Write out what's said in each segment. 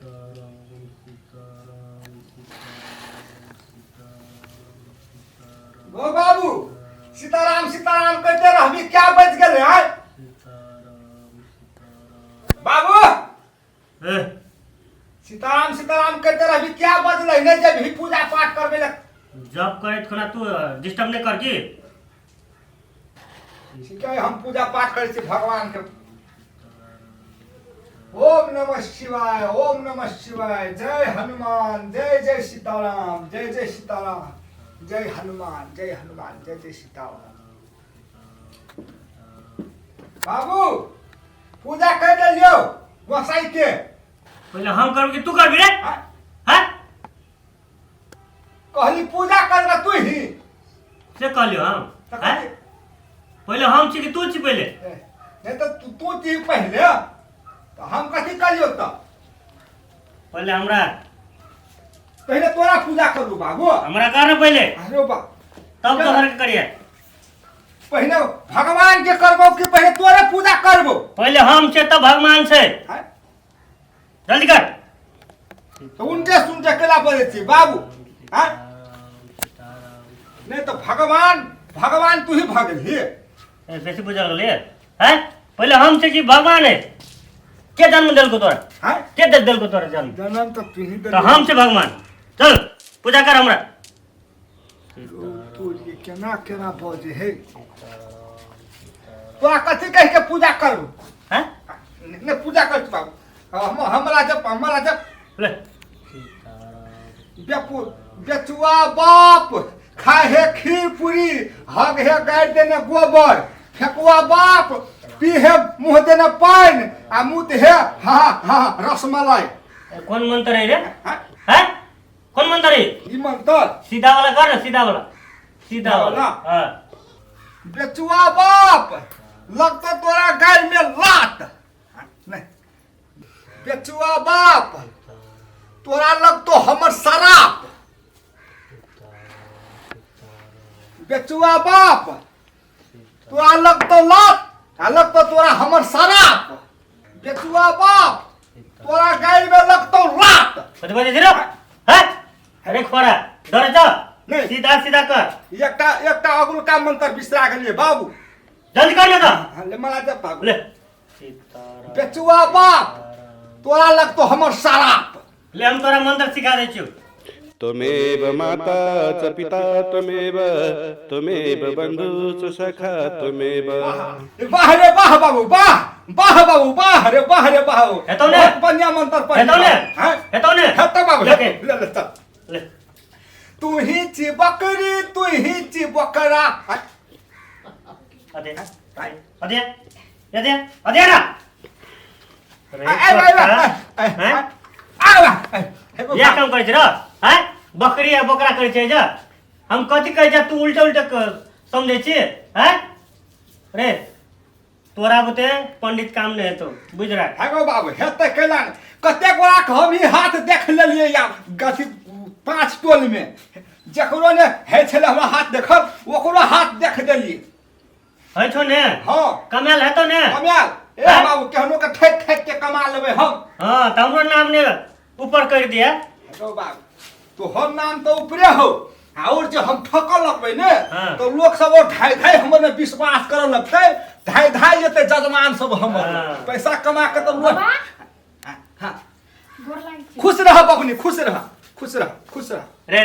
ओ बाबू सीताराम सीताराम कहते रहबी क्या बच गए हैं बाबू सीताराम सीताराम कहते रहबी क्या बचल नहीं जब भी पूजा पाठ करबे ल जब करे थोड़ा तू डिस्टर्ब नहीं कर की ठीक है हम पूजा पाठ करे छी भगवान के ओम नमः शिवाय जय हनुमान जय जय सीताराम जय जय सीताराम जय हनुमान जय जय सीताराम बाबू पूजा कर लियो गोसाई के पहले हम करूँ कि तू कर भी रे हैं कहली पूजा करना तू ही से कह लियो हम हैं पहले हम छी कि तू छी पहले नहीं तो तू छी पहले तो हम कथी करियो तो पहले हमरा पहले तोरा पूजा करू बाबू हमरा करना पहले अरे बा तब तो घर के करिए पहले भगवान के करबो कि पहले तोरे पूजा करबो पहले हम छे तब भगवान छे जल्दी कर तो उनके सुन के केला पड़े छी बाबू हैं नहीं तो भगवान तू ही भगली बेसी पूजा कर लिए हैं पहले हम छे कि भगवान है के जन्म देल को तोरा हैं के देल को तोरा जन्म तो तू ही दे तो हम छे भगवान चल पूजा कर हमरा तू ये केना बजे है तोरा कथी कह के पूजा करू हैं ने पूजा कर बाबू हमरा जब ले बेचुआ बाप खाए है खीर पूरी हग है गाय देने गोबर फेकुआ बाप पी है मुंह देने पानी आ मुत है हाँ रसमलाई कौन मंत्र है रे हैं कौन मंत्र है ई मंत्र सीधा वाला कर ना सीधा वाला हां बेचुआ बाप लगता तोरा गाय में लात नहीं बेचुआ बाप तोरा लगतो हमर शराब बेचुआ बाप तोरा लगतो लात लगतो तोरा हमर शराब बेचुआ बाप तोरा गाय में लगतो लात कथि बजे रे हैं अरे खोरा डर जा नहीं सीधा कर एकटा अगुल का मंत्र बिसरा गेलिए बाबू जल्दी कर ले तो ले मला जब बाबू ले बेचुआ बाप तोरा लगतो हमर शराब ले हम तोरा मंत्र सिखा दे छियो त्वमेव माता च पिता त्वमेव बंधु च सखा त्वमेव वाह रे वाह बाबू वाह रे वाह हेतो ने बहुत बढ़िया मंत्र पढ़ हेतो ने बाबू लेके ले चल ले तू ही ची बकरी तू ही ची बकरा अदे ना ये काम करे छ र हैं बकरी या बकरा करे छ जा हम कथि कहे जा तू उल्टा समझे छी हैं रे तोरा बते पंडित काम नहीं तो बुझ रहा है गो बाबू हेते केला कते गोरा के हम ही हाथ देख लेलिए या गथि 5 टोल में जकरो ने हे छले हमरा हाथ देखब ओकरो हाथ देख देलिए है छो ने हां कमाल है तो ने कमाल ए बाबू केहनो के ठेक के कमा लेबे हम हां त हमरो नाम ने ऊपर कर दिया हेलो बाबू तो हम नाम तो ऊपरे हो और जो हम ठकल लगबे ने तो लोग सब ढाई हमर में विश्वास करे लगते ढाई जेते जजमान सब हमर पैसा कमा के तो लोग हां खुश रह बबनी खुश रह रे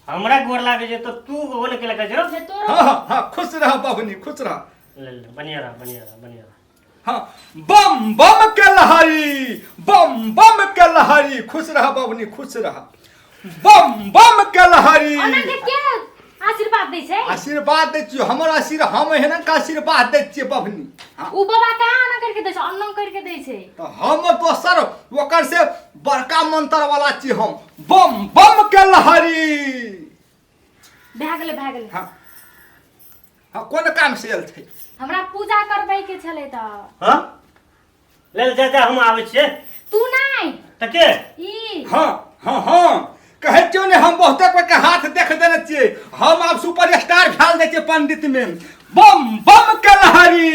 हमरा गोर लागे जे तो तू ओने के लगे जरो हां खुश रह बबनी खुश रह ले बढ़िया रहा हाँ बम के लहरी खुश रह बबनी खुश रह बम के लहरी आशीर्वाद दै छै आशीर्वाद दै छियो हमर आशीर्वाद हम एहन का आशीर्वाद दै छियै बबनी उ बाबा कहाँ ना करके दै छै अन्ना करके दै छै तो हम दोसर ओकर से बड़का मंत्र वाला छी हम बम के लहरी भए गेलै हां कोन काम से आयल छै हमरा पूजा करबै के छलै त हां ले जा हम आबै छियै तू नहीं त के ई हां कहे क्यों ने हम बहुते पे के हाथ देख देने छियै हम अब सुपरस्टार भेल दै छियै पंडित में बम बम के लहरी।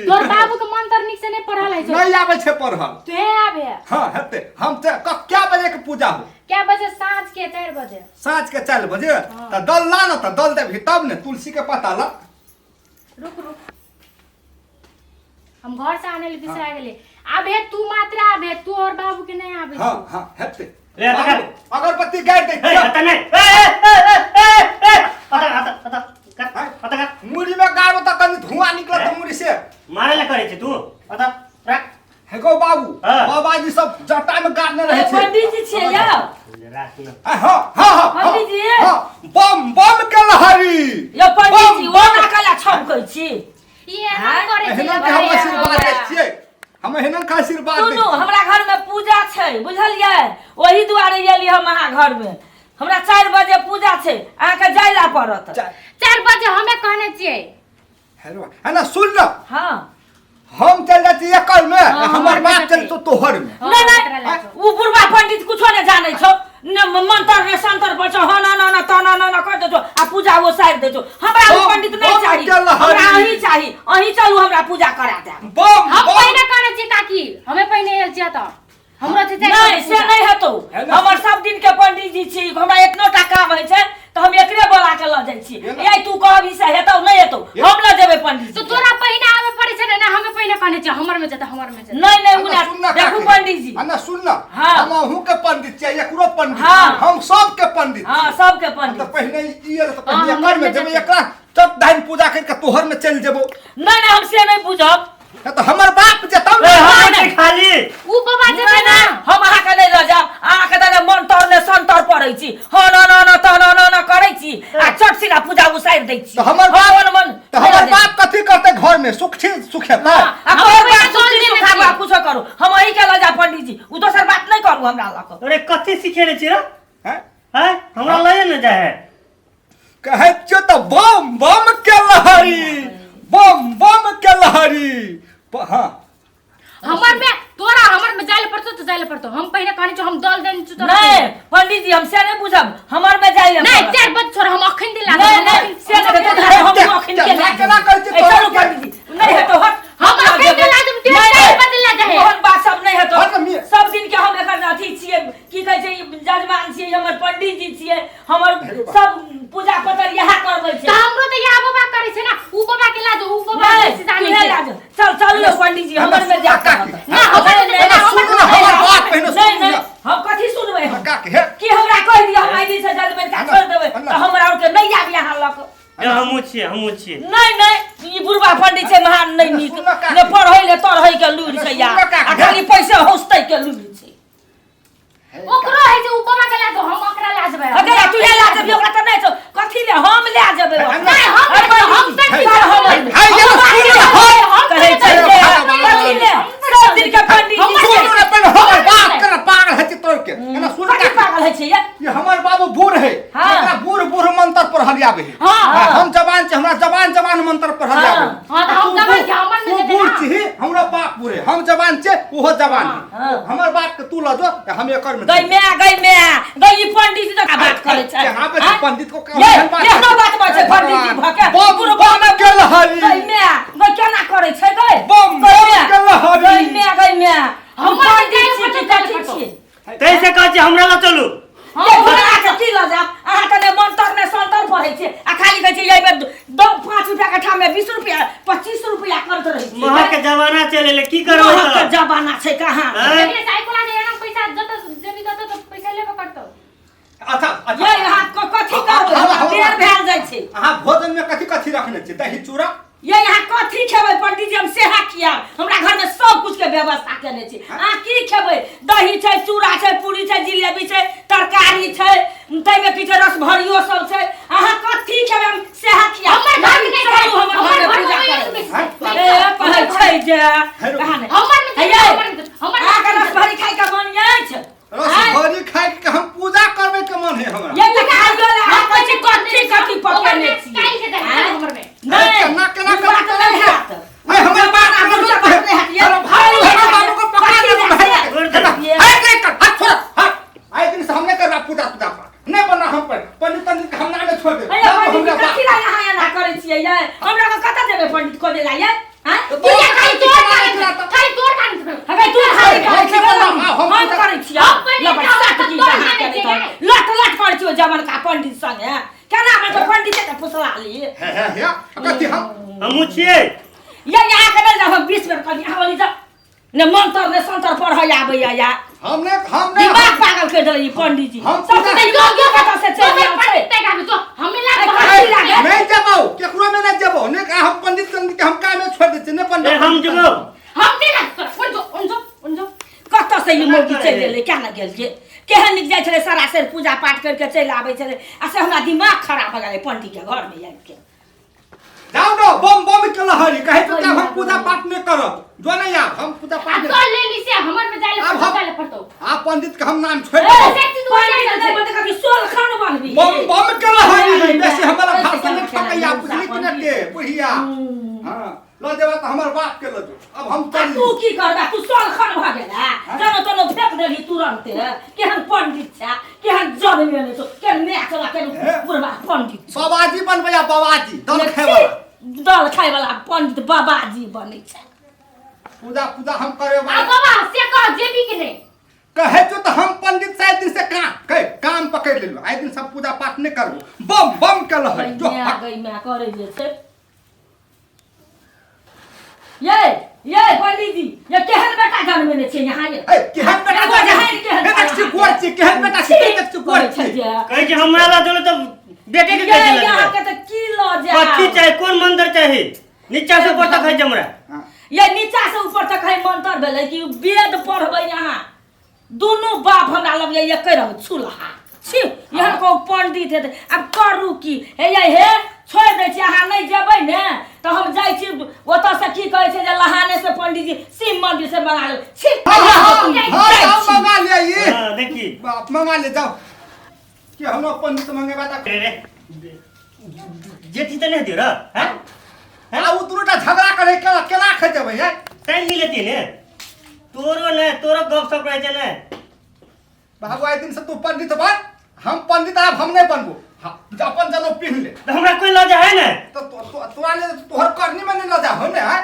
तोर बाबू के मंत्र निक से नहीं पढ़ल है जो नहीं आवे छे पढ़ल। ते आबे हां हेते हम ते क्या बजे के पूजा हो? क्या बजे? साँझ के 4 बजे। साँझ के 4 बजे त दल ला न त दल देबही तब ने तुलसी के पत्ता ला। रुक हम घर से आने ले बिसरा गेले। आबे तू मात्र आबे, तू और बाबू के नहीं आबे। हां हेते ले आता अगरबत्ती गाड़ दे। आता नहीं आता मुड़ी में गाड़ो त कनी धुआं निकलत त मुड़ी से मारे ला करे छे तू आता रख हेगो बाबू हाँ। बाबाजी सब जटा में गाड़ने रहे छे। पंडित जी छियै यौ राख न हां पंडित जी बम बम के लहरी। यौ पंडित जी ओ ना कला छमकै छी ये हम करे हेनन के हम आशीर्वाद दै छियै। हम हेनन के आशीर्वाद दै सुनू हमरा घर में पूजा छै बुझलियै, ओही दुआरे एली हम अहाँ घर में। हमरा 4 बजे पूजा छै, अहाँ के जाय ला पड़त। 4 बजे हमें कहने छियै। हेलो है ना सुन ल हां हम चल जाती एकल में हाँ, हमर बाप चल तो तोहर में। नहीं वो बुढ़वा पंडित कुछो नहीं जाने छो न मंत्र रे संतर पर छो हां ना ता कर दे छो आ पूजा वो साइड दे छो। हमरा वो पंडित नहीं चाहिए, हमरा अही चाहिए, अही चलू हमरा पूजा करा दे। बम हम पहिने कहने छियै काकी, हमें पहिने आयल छियै त हमरा से नहीं से नहीं हेतौ। हमर सब दिन के पंडित जी छी, हमरा इतना टा काम है छै तो हम एकरे बोला के ल जाय छी। ए तू कहबी से हेतौ नहीं हेतौ, हम ल जेबे पंडित। तो तोरा पहिने आवे पड़े छै ना, हमें पहिने कहने छियै हमर में जता हमर में जता। नहीं उना देखू पंडित जी। अन्ना सुन ल हाँ। हम अहू के पंडित छियै, एकरो पंडित हाँ। हम सब के पंडित। हां सब के तो पंडित। पहले ई तो पहले हाँ, एकल में जेबे एकरा तब दाइन पूजा करके तोहर में चल जेबो। नहीं हम से नहीं बुझब। तो हमर बाप जतौ हम खाली उ बाबा जते ना हम अहाँ के नहीं ल जाब, अहाँ के त मंत्र ने संतर पढ़ै छी। हां ना करै छी आ चटसिना पूजा उसाइर दै छी। तो हमर बाप कथी करते घर में सुखे ना आ कोई बात सुन दे खाबा कुछो करू, हम अही के ल जा पंडित जी। उ दोसर बात नहीं करू हमरा ल। अरे कथि सिखेले छी रे हैं हैं हमरा लय न जाय है कहे छो तो बम बम के लहरी। बम बम के लहरी। हां हमर में तोरा हमर में जाइले पड़तो तो जाइले पड़तो। हम पहिने कहने छियै हम दल देन छु तोरा। नहीं पंडित जी हम से नहीं बुझब, हमर में जाइले नहीं 4 बजे छोड़ हम अखन दिला। नहीं से नहीं हम अखन के ना केना कहै छी चलो पंडित जी नहीं हेतौ हट हम अखन दिला तुम 4 बजे ला जाए। ओहन बात सब नहीं हेतौ। हट मिया। सब दिन के हम एकर अथी छियै, की कहै छै जजमान छियै, हमर पंडित जी छियै, हमर सब पूजा पतर यहा करबै छै। तो हमरो तो या बाबा करे छै ना, उ बाबा के ला जो उ बाबा नहीं से जाने नहीं लाज चल लो पंडित जी हमर में जा कर ना हमर में हमर बात पहिने सुन नहीं हम कथी सुनबै हम का के की हमरा कह दिया हम आइडी से जजमान का छोड़ देबै तो हमरा और के नहीं आबि यहाँ लक। हमू छियै नहीं ई बुढ़वा पंडित छै महान नहीं नीक ने पढ़ै ले तढ़ै के लूर छै या आ खाली पैसा होस्तै के लूर छै। ओकरो है जे उ बाबा के ला दो हम ओकरा ला जेबै। अगर तू ले ला जब ओकरा त नहीं छौ कथी ले हम ले जेबै। नहीं हम से हाय ये सुन कहै छै कथी ले सब दिन के पंडित जी सुन छै। रे पर हमर बाप कर पागल है तोर के ना सुन कथी पागल है छै ये हमर बाबू बूढ़ है हाँ। एकरा बूढ़ मंत्र पढ़लियाबे है। हाँ। हम जवान छै, हमरा जवान मंत्र पढ़लियाबे। हां तो हम जवान के हमर में तू जते बूढ़ ना। छी हमरा बाप बूढ़ है, हम जवान छै ओहो जवान हाँ। है। हमर बाप के तू ल जो हम एकर में गई मैं ई पंडित जी का बात करे छै। यहाँ पे हाँ? पंडित को ये एहनो बात बात छै पंडित जी भके बम बम के लहरी। गई मैं केना करे छै गई बम बम के लहरी। गई मैं हम हमर पंडित जी पंडित के जी कथी छियै। तैसे कहै छी हमरा ला चलू ये घोड़ा के की ल जाब, अहाँ कने मंत्र ने संतर पढ़ै छै आ खाली कहै छै एमे 5 रुपया के ठाम में 20 रुपया 25 रुपया करत रहै छै। महक के जमाना चले ले की करबै महक के त जमाना छै कहाँ। लेकिन साइकिल आ जे ना पैसा जत देबी तत तो पैसा लेबे करतो। अच्छा ये यहाँ कथी करबै देर भेल जाइ छै। अहाँ भोजन में कथी रखने छी? दही चूड़ा ये यहाँ कथी खेबै पंडित जी हम सेहा किया हमरा घर में सब कुछ के व्यवस्था केने छी। अहाँ की खेबै दही छै चूड़ा छै पूरी छै जिलेबी छै तरकारी छै तैमे की छै रस भरियो सब छै। अहाँ कथी खेबै हम सेहा किया हमर घर में नहीं चलू हमर घर में पूजा करे। ए कहै छै जे कहां ने हमर में हे ये हमर अहाँ के रस भरी खाइ के मन अछि। रस भरी खाए के हम पूजा करबे के मन है हमरा। ये त खाइयो ला अहाँ कहै छै कथी पकेने छी। काई से दे हमर में नहीं केना बात नहीं हैत। अरे हमर बाप हमर बात नहीं हैत। ये भाई हमर बाबू को पकड़ ले भाई ये हाय नहीं कर हाथ छोड़ हाथ आए दिन से हमने कर पूजा नहीं बना हम पर पंडित हम ना छोड़ दे अरे पंडित जी कथी ला यहाँ एना करै छियै ये हमरा के कत छोड़े ला ये हां तो तू क्या खाली तोड़ खाली तोड़ कान हगे तू खाली हम करे छिया लपट की लट लट पड़ छियो जमन का पंडित संगे केना हम तो पंडित के फुसला ली हे कथि हम छिए ये यहाँ के ना हम 20 बेर कनी आवली जा ने मंत्र ने संतर पढ़ाई आबै या हमने दिमाग पागल कर देली पंडित जी हम सब तो योग्य कथा से चल गया पंडित ते का तो हमें लाग नहीं जबो केकरो में नहीं जबो ने का हम पंडित संग के हम का में छोड़ देते ने पंडित हम जबो हम ते ना उन जो कत से ये मोगी चल गेले क्या ना गेल जे केहन निक जाय छले सरासर पूजा पाठ करके चल आबै छले आ से हमरा दिमाग खराब भ गेलै पंडित के घर में आबि के जाओ ना बम के लहरी कहे तो हम पूजा पाठ नहीं करब जो नहीं यार हम पूजा पाठ कर लेनी से हमर में जाले पड़तो आप पंडित का हम नाम छोड़ ए पंडित दे बता कि सोल खान बनबी बम के लहरी वैसे हमारा भाषा में ठकैया पुछली कि न के बुढ़िया हां लो देवा तो हमर बात के लो अब हम चल तू की करबा तू सोल खान भ गेला जनो तनो फेंक देली तुरंत केहन पंडित छा केहन जन में तो केहन मैं चला केहन बुढ़वा पंडित बाबाजी बनबैया बाबाजी दल खाए दल खाए वाला पंडित बाबाजी बनै छै पूजा हम करे आ बाबा से कह जेबी के नहीं कहे तो हम पंडित से दिन से काम पकड़ लेलो आइ दिन सब पूजा पाठ नहीं करू बम के लहरी जो मैं गई मैं करे जे छै ये पंडित जी ये केहन बेटा जन्मने छै यहाँ ये केहन बेटा बेटा छी गोर छी केहन बेटा छी बेटा गोर छी कहे जे हमरा ला चलो तो बेटे के ये यहाँ के तो की लो जा पक्की चाहे कोन मंदिर चाहे नीचा से ऊपर तक है जमरा ये नीचा से ऊपर तक है मंत्र भेलै कि वेद पढ़बै यहाँ दोनों बाप हमरा लग ये कह रहो छुलहा छी यहाँ को पंडित है अब करू की हे छोड़ दे छी अहाँ नहीं जेबै ने तो हम जाय छी ओत से की कहै छै जे लहाने से पंडित जी शिव मंदिर से मंगा ले छी हां मंगा ले ये हां देखी बाप मंगा ले जाओ कि हम पंडित मंगे बात रे जेठी त नहीं दे र हैं आ उ दुटा झगड़ा करे केला ख देबै है टाइम मिलती ने तोरो गप सप रहे छै ने बाबू आइ दिन से तू पंडित बन हम पंडित अब हम नहीं बनबो अपन जनो पिन ले तो हमरा कोई लजा है ने तो तोरा ले तोहर करनी में नहीं लजा हो ने है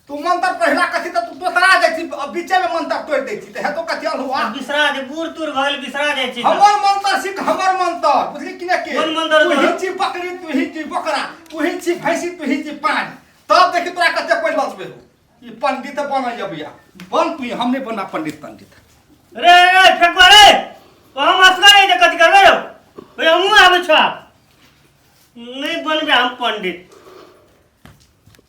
तू मंत्र पढ़ला कथि त तू तोतरा जाय छी बीचे में मंत्र तोड़ दै छी त हे तो कथि अल हुआ बिसरा जे बूढ़ तुर भगल बिसरा जाय छी हमर मंत्र सीख हमर मंत्र बुझली कि ने के कोन मंत्र तू ही छी बकरी तू ही छी बकरा तू ही छी भैंसी तू ही छी पानी तब देखि तोरा कते पैल बचबे हो ई पंडित बन जबिया बन तू हम नहीं बना पंडित रे फेकवा रे तो हम असगर है कथि करबे रे हम आबै छ नहीं बनबे हम पंडित